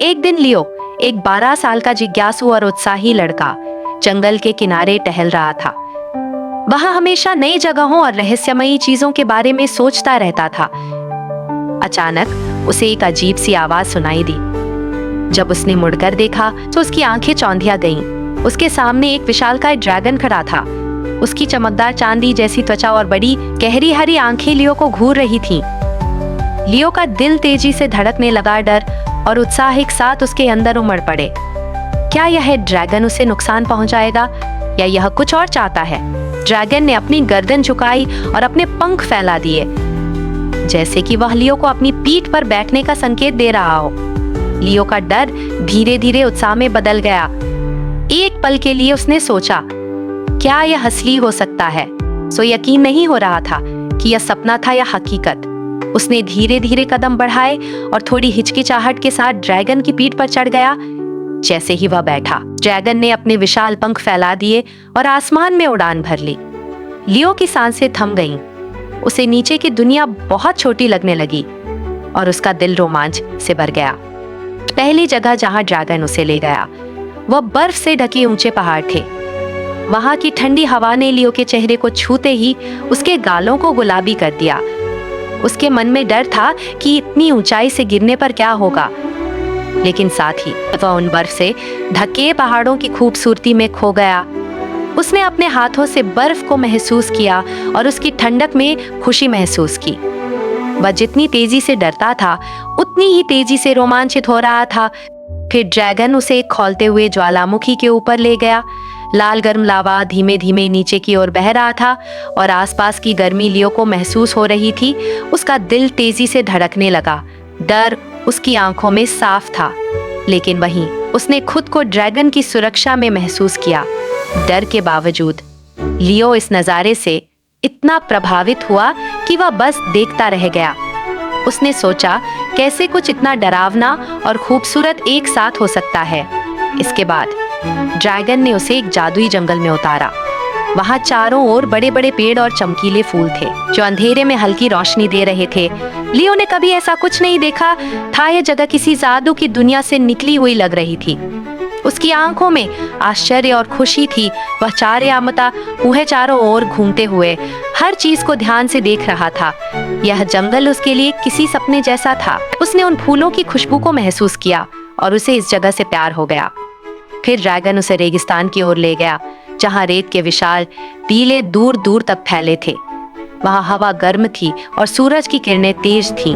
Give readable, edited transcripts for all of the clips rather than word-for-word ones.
एक दिन लियो, एक 12 साल का जिज्ञासु और उत्साही लड़का, जंगल के किनारे टहल रहा था। वह हमेशा नई जगहों और रहस्यमयी चीजों के बारे में सोचता रहता था। अचानक उसे एक अजीब सी आवाज सुनाई दी। जब उसने मुड़कर देखा तो उसकी आंखें चौंधिया गईं। उसके सामने एक विशालकाय ड्रैगन खड़ा था। उसकी चमकदार चांदी जैसी त्वचा और बड़ी गहरी हरी आंखें लियो को घूर रही थीं। लियो का दिल तेजी से धड़कने लगा। डर और उत्साह एक साथ उसके अंदर उमड़ पड़े। क्या यह ड्रैगन उसे नुकसान पहुंचाएगा या यह कुछ और चाहता है? ड्रैगन ने अपनी गर्दन झुकाई और अपने पंख फैला दिए, जैसे कि वह लियो को अपनी पीठ पर बैठने का संकेत दे रहा हो। लियो का डर धीरे धीरे उत्साह में बदल गया। एक पल के लिए उसने सोचा, क्या यह असली हो सकता है? सो यकीन नहीं हो रहा था कि यह सपना था या हकीकत। उसने धीरे धीरे कदम बढ़ाए और थोड़ी हिचकिचाहट के साथ ड्रैगन की पीठ पर चढ़ गया। जैसे ही वह बैठा, ड्रैगन ने अपने विशाल पंख फैला दिए और आसमान में उड़ान भर ली। लियो की सांसें थम गईं। उसे नीचे की दुनिया बहुत छोटी लगने लगी और उसका दिल रोमांच से भर गया। पहली जगह जहां ड्रैगन उसे ले गया, वह बर्फ से ढके ऊंचे पहाड़ थे। वहां की ठंडी हवा ने लियो के चेहरे को छूते ही उसके गालों को गुलाबी कर दिया। उसके मन में डर था कि इतनी ऊंचाई से गिरने पर क्या होगा, लेकिन साथ ही वह उन बर्फ से ढके पहाड़ों की खूबसूरती में खो गया। उसने अपने हाथों से बर्फ को महसूस किया और उसकी ठंडक में खुशी महसूस की। वह जितनी तेजी से डरता था, उतनी ही तेजी से रोमांचित हो रहा था। फिर ड्रैगन उसे एक खौलते हुए ज्वालामुखी के ऊपर ले गया। लाल गर्म लावा धीमे धीमे नीचे की ओर बह रहा था और आसपास की गर्मी लियो को महसूस हो रही थी। उसका दिल तेजी से धड़कने लगा। डर उसकी आंखों में साफ था, लेकिन वहीं उसने खुद को ड्रैगन की सुरक्षा में महसूस किया। डर के बावजूद लियो इस नजारे से इतना प्रभावित हुआ कि वह बस देखता रह गया। उसने सोचा, कैसे कुछ इतना डरावना और खूबसूरत एक साथ हो सकता है। इसके बाद ड्रैगन ने उसे एक जादुई जंगल में उतारा। वहां चारों ओर बड़े बड़े पेड़ और चमकीले फूल थे, जो अंधेरे में हल्की रोशनी दे रहे थे। लियो ने कभी ऐसा कुछ नहीं देखा था। यह जगह किसी जादू की दुनिया से निकली हुई लग रही थी। उसकी आंखों में आश्चर्य और खुशी थी। वह चार्यामता हुए चारों ओर घूमते हुए हर चीज को ध्यान से देख रहा था। यह जंगल उसके लिए किसी सपने जैसा था। उसने उन फूलों की खुशबू को महसूस किया और उसे इस जगह से प्यार हो गया। फिर ड्रैगन उसे रेगिस्तान की ओर ले गया, जहां रेत के विशाल टीले दूर दूर तक फैले थे। वहां हवा गर्म थी और सूरज की किरणें तेज थीं,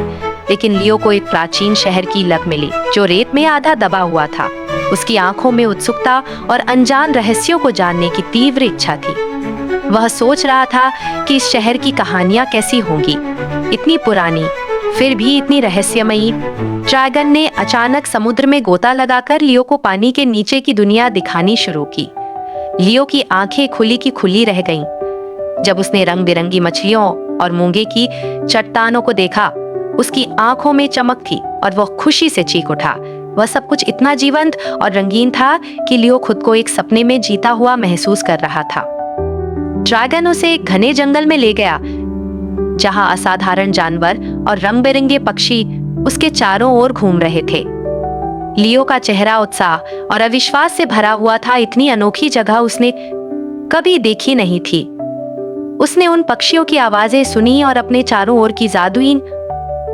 लेकिन लियो को एक प्राचीन शहर की लग मिली, जो रेत में आधा दबा हुआ था। उसकी आंखों में उत्सुकता और अनजान रहस्यों को जानने की तीव्र इच्छा थी। वह सोच रहा था कि इस शहर की कहानियां कैसी होंगी, इतनी पुरानी फिर भी इतनी रहस्यमयी। ड्रैगन ने अचानक समुद्र में गोता लगाकर लियो को पानी के नीचे की दुनिया दिखानी शुरू की। लियो की आंखें खुली की खुली रह गईं। जब उसने रंग बिरंगी मछलियों और मूंगे की चट्टानों को देखा, उसकी आंखों में चमक थी और वह खुशी से चीख उठा। वह सब कुछ इतना जीवंत और रंगीन था कि लियो खुद को एक सपने में जीता हुआ महसूस कर रहा था। ड्रैगन उसे एक घने जंगल में ले गया, जहां असाधारण जानवर और रंग बिरंगे पक्षी उसके चारों ओर घूम रहे थे। लियो का चेहरा उत्साह और अविश्वास से भरा हुआ था। इतनी अनोखी जगह उसने कभी देखी नहीं थी। उसने उन पक्षियों की आवाजें सुनी और अपने चारों ओर की जादुई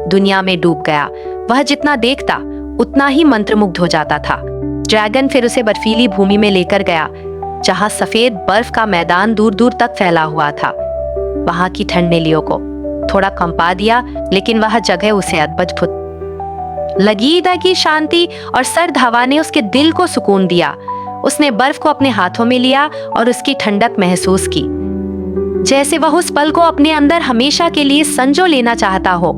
दुनिया में डूब गया। वह जितना देखता उतना ही मंत्रमुग्ध हो जाता था। ड्रैगन फिर उसे बर्फीली भूमि में लेकर गया, जहां सफेद बर्फ का मैदान दूर दूर तक फैला हुआ था। वहां की ठंड ने लियो को थोड़ा कंपा दिया, लेकिन वह जगह उसे अद्भुत लगी था कि शांति और सर्द हवा ने उसके दिल को सुकून दिया। उसने बर्फ को अपने हाथों में लिया और उसकी ठंडक महसूस की, जैसे वह उस पल को अपने अंदर हमेशा के लिए संजो लेना चाहता हो।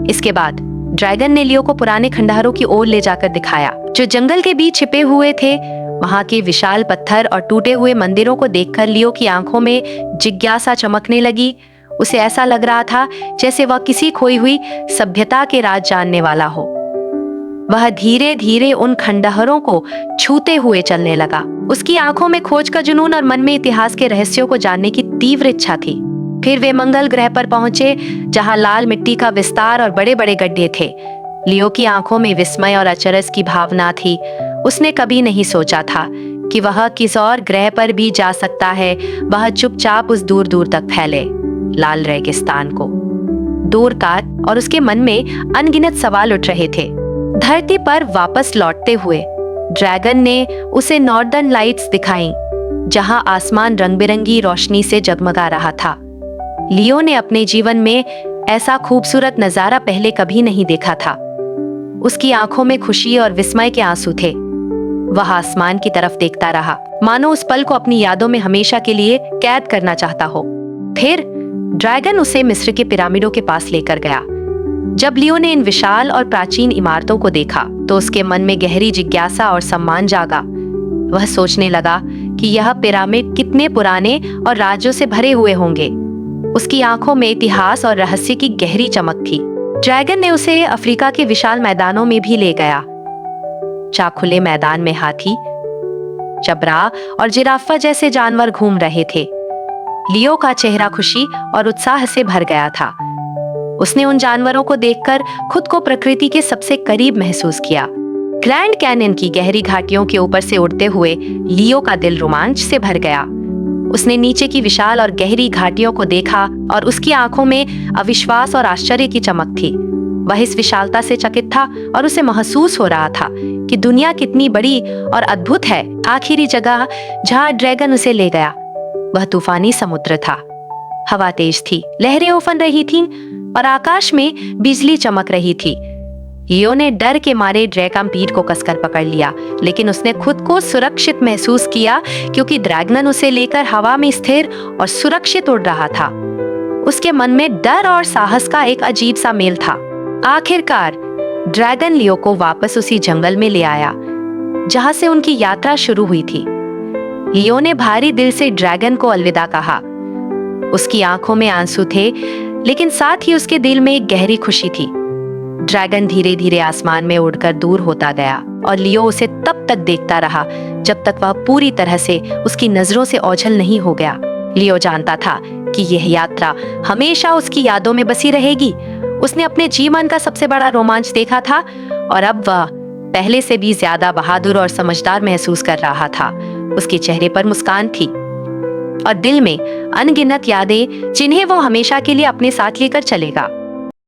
इसके बाद ड्रैगन ने लियो को पुराने खंडहरों की ओर ले जाकर दिखाया, जो जंगल के बीच छिपे हुए थे। वहां के विशाल पत्थर और टूटे हुए मंदिरों को देखकर लियो की आंखों में जिज्ञासा चमकने लगी। उसे ऐसा लग रहा था जैसे वह किसी खोई हुई सभ्यता के राज जानने वाला हो। वह धीरे धीरे उन खंडहरों को छूते हुए चलने लगा। उसकी आंखों में खोज का जुनून और मन में इतिहास के रहस्यों को जानने की तीव्र इच्छा थी। फिर वे मंगल ग्रह पर पहुंचे, जहां लाल मिट्टी का विस्तार और बड़े बड़े गड्ढे थे। लियो की आंखों में विस्मय और अचरज की भावना थी। उसने कभी नहीं सोचा था कि वह किस और ग्रह पर भी जा सकता है। वह चुपचाप उस दूर दूर तक फैले लाल रेगिस्तान को दूर काट, और उसके मन में अनगिनत सवाल उठ रहे थे। धरती पर वापस लौटते हुए ड्रैगन ने उसे नॉर्दर्न लाइट्स दिखाई, जहां आसमान रंग बिरंगी रोशनी से जगमगा रहा था। लियो ने अपने जीवन में ऐसा खूबसूरत नजारा पहले कभी नहीं देखा था। उसकी आंखों में खुशी और विस्मय के आंसू थे। वह आसमान की तरफ देखता रहा, मानो उस पल को अपनी यादों में हमेशा के लिए कैद करना चाहता हो। फिर ड्रैगन उसे मिस्र के पिरामिडों के पास लेकर गया। जब लियो ने इन विशाल और प्राचीन इमारतों को देखा तो उसके मन में गहरी जिज्ञासा और सम्मान जागा। वह सोचने लगा कि यह पिरामिड कितने पुराने और राज्यों से भरे हुए होंगे। उसकी आंखों में इतिहास और रहस्य की गहरी चमक थी। ड्रैगन ने उसे अफ्रीका के विशाल मैदानों में भी ले गया। खुले मैदान में हाथी, चबरा और जिराफा जैसे जानवर घूम रहे थे। लियो का चेहरा खुशी और उत्साह से भर गया था। उसने उन जानवरों को देखकर खुद को प्रकृति के सबसे करीब महसूस किया। ग्रैंड कैनियन की गहरी घाटियों के ऊपर से उड़ते हुए लियो का दिल रोमांच से भर गया। उसने नीचे की विशाल और गहरी घाटियों को देखा और उसकी आंखों में अविश्वास और आश्चर्य की चमक थी। वह इस विशालता से चकित था और उसे महसूस हो रहा था कि दुनिया कितनी बड़ी और अद्भुत है। आखिरी जगह जहां ड्रैगन उसे ले गया वह तूफानी समुद्र था। हवा तेज थी, लहरें उफन रही थीं और आकाश में बिजली चमक रही थी। लियो ने डर के मारे ड्रैगन पीठ को कसकर पकड़ लिया, लेकिन उसने खुद को सुरक्षित महसूस किया क्योंकि ड्रैगन उसे लेकर हवा में स्थिर और सुरक्षित उड़ रहा था। उसके मन में डर और साहस का एक अजीब सा मेल था। आखिरकार ड्रैगन लियो को वापस उसी जंगल में ले आया जहां से उनकी यात्रा शुरू हुई थी। लियो ने भारी दिल से ड्रैगन को अलविदा कहा। उसकी आंखों में आंसू थे, लेकिन साथ ही उसके दिल में एक गहरी खुशी थी। ड्रैगन धीरे धीरे आसमान में उड़कर दूर होता गया और लियो उसे तब तक देखता रहा जब तक वह पूरी तरह से उसकी नजरों से ओझल नहीं हो गया। लियो जानता था कि यह यात्रा हमेशा उसकी यादों में बसी रहेगी। उसने अपने जीवन का सबसे बड़ा रोमांच देखा था और अब वह पहले से भी ज्यादा बहादुर और समझदार महसूस कर रहा था। उसके चेहरे पर मुस्कान थी और दिल में अनगिनत यादें जिन्हें वो हमेशा के लिए अपने साथ लेकर चलेगा।